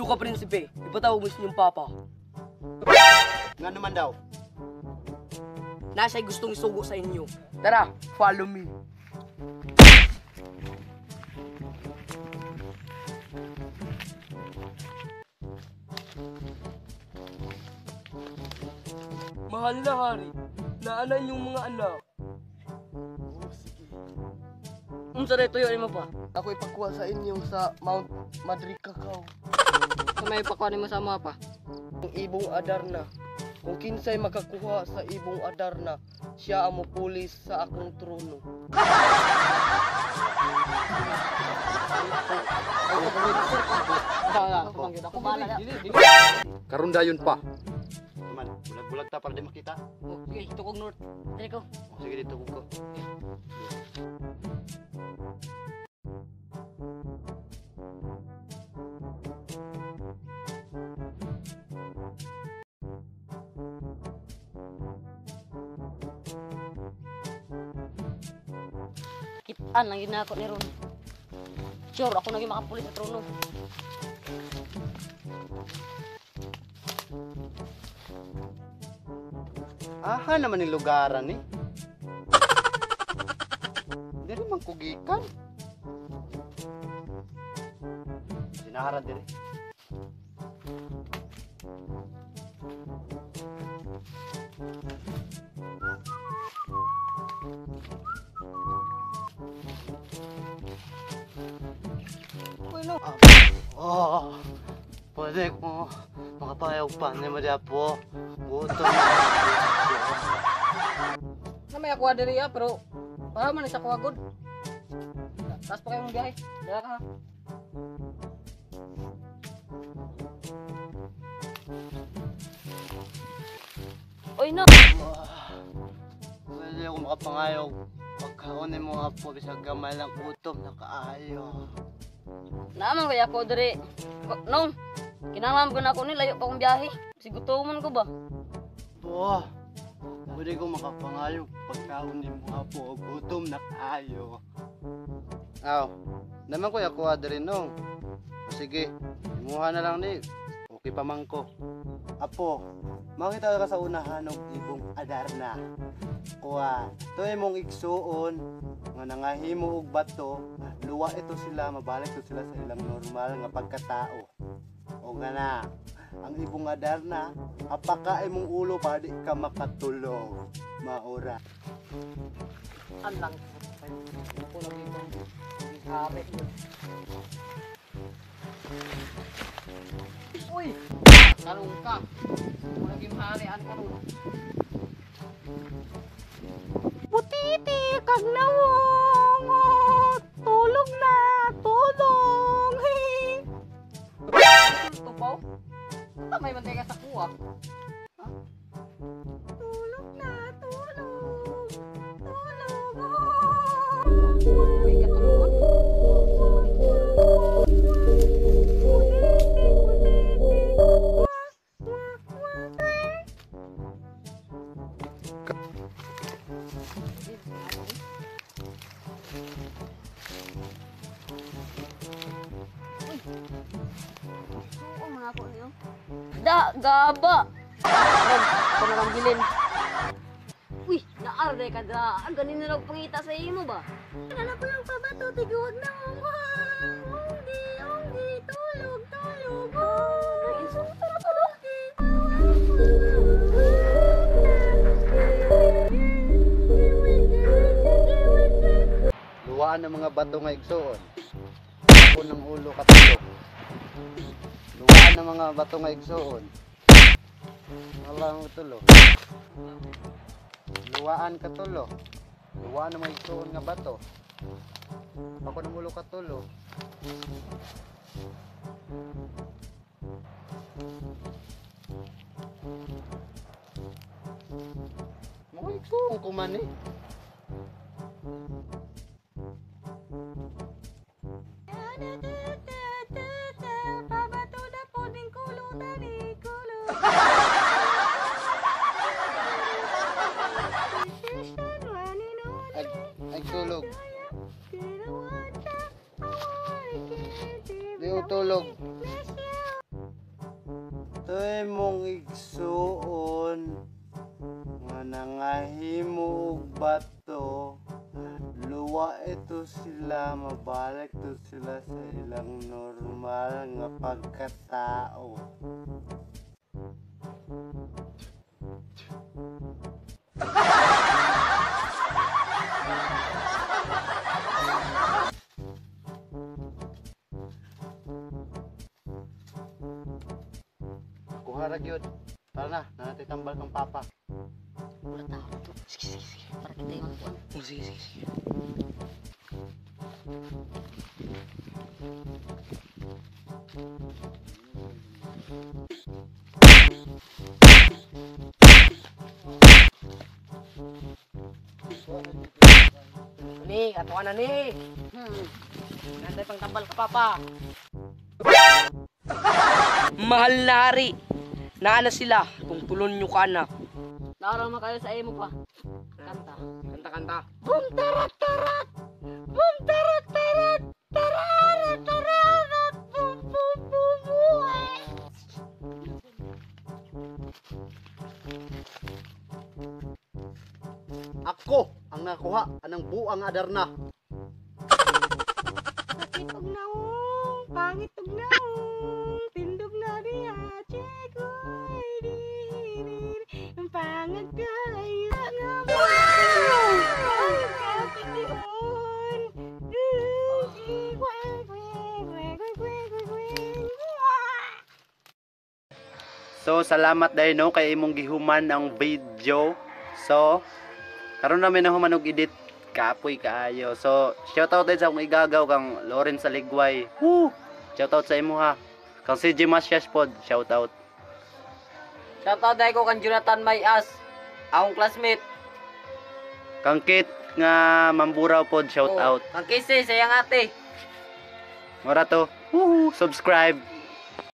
Luka Prinsipe, ipatawag mo sa inyong papa. Nga naman daw. Na siya'y gustong isugo sa inyo. Tara, follow me. Mahal na hari, naanan yung mga anak. Unsa rin tuyo mo pa? Ako ipakuha sa inyo sa Mount Madrid Cacao. Sa may pakuha mo sa mga pa? Ang ibong Adarna. Kung kinsay makakuha sa ibong Adarna, siya ang mupulis sa akong trono. Karon dayon pa. Man, bulag-bulag ta para di makita. Okay, tukog north. Dali ko. Sige dito ko. Kitaan lang yun na ako ni Ron. Sure, ako naging makapulis sa trono. Aha naman yung lugaran eh. Hindi rin man kugikan. Sinaharan din eh. Pwede ko makapayag pa ni Maria po. Gutom. Na may aqua diri pero para man sa aqua good. Tas pa kayong biyahe. Dala ka ha. Oy, no! Pwede ako makapangayog. Pagkaunin mo nga po, bisag gamay lang gutom na kaayo. Naman kaya ako diri. Nong, kinanglam ko na ako ni layo pa akong biyahe. Sigutuman ko ba? Po, pwede ko makapangayog. Pagkaunin mo nga po, gutom na kaayo. Aw, naman ko ako adrin nong. Sige, imuha na lang ni. Okay pa man ko. Apo, makita ka sa unahan ng ibong Adarna. Kuha, ito mong igsuon nga nangahimo og bato, luwa ito sila, mabalik ito sila sa ilang normal nga pagkatao. O nga na, ang ibong Adarna, apaka imong ulo para di ka makatulog. Maura. Anlang. Ako lagi ko. Hari. Uy! Karong ka. Ako lagi maharian ka ron. Putiti, kag nawong! Tulog na! Tulong! Tupaw? Ito may mantika sa kuha. Tulog na! Tulog! Tulog! Uy, katulungan. Oo, mga ako niyo. Gaba! Ito na lang bilin. Uy, naarde ka dra. Ganin na lang pangita sa imo ba? Ano ko yung pabato, tiguwag na mo. Onggi, tulog, tulog. Insulta na to, Luwaan ng mga bato nga igsuon. Ako ng ulo katulog. Luwaan ng mga bato nga igsuon. Alam mo tulo. Luwaan katulo. Luwaan ng mga igsuon nga bato. Ako ng ulo katulo. Mga igsuon ko man eh. Pabato na po din kulutan eh, kulot. Ay tulog. Di utulog. Atoy mong igsuon nga nangahimo og bato. Luwa ito sila, mabalik to sila sa ilang normal nga pagkatao. Kuha ra gyud. Tara na, nanatay tambal kang papa. Wala tao to. Sige, sige, sige. Para kita yung kuan. Oh, sige, sige, sige. Ni, katuan na ni. Nantay pang tambal ka, papa. Mahal na hari. Naana sila kung tulon nyo ka na. Naara makayo sa imo pa. Kanta. Kanta-kanta. Boom tarat tarat. Boom tarat tarat. Tararat tararat. Boom boom boom boom. Ako ang nakuha anang buang Adarna. Sakit og naong, pangit og naong, tindog na diha, chekoy dirir, ang pangag kayo nga mo. Ang kapitiyon. So salamat dahil no kay imong gihuman ang video. So karon namin na human og edit kapoy kaayo. So shoutout din sa akong igagaw kang Lawrence Saligway. Woo! Shoutout sa imo ha. Kang CJ Masyas pod, shoutout. Shoutout dahil ko kan Jonathan Mayas, akong classmate. Kang Kit nga Mamburaw pod, shoutout. Ang kisi, sayang ate. Ora to. Woo! Subscribe.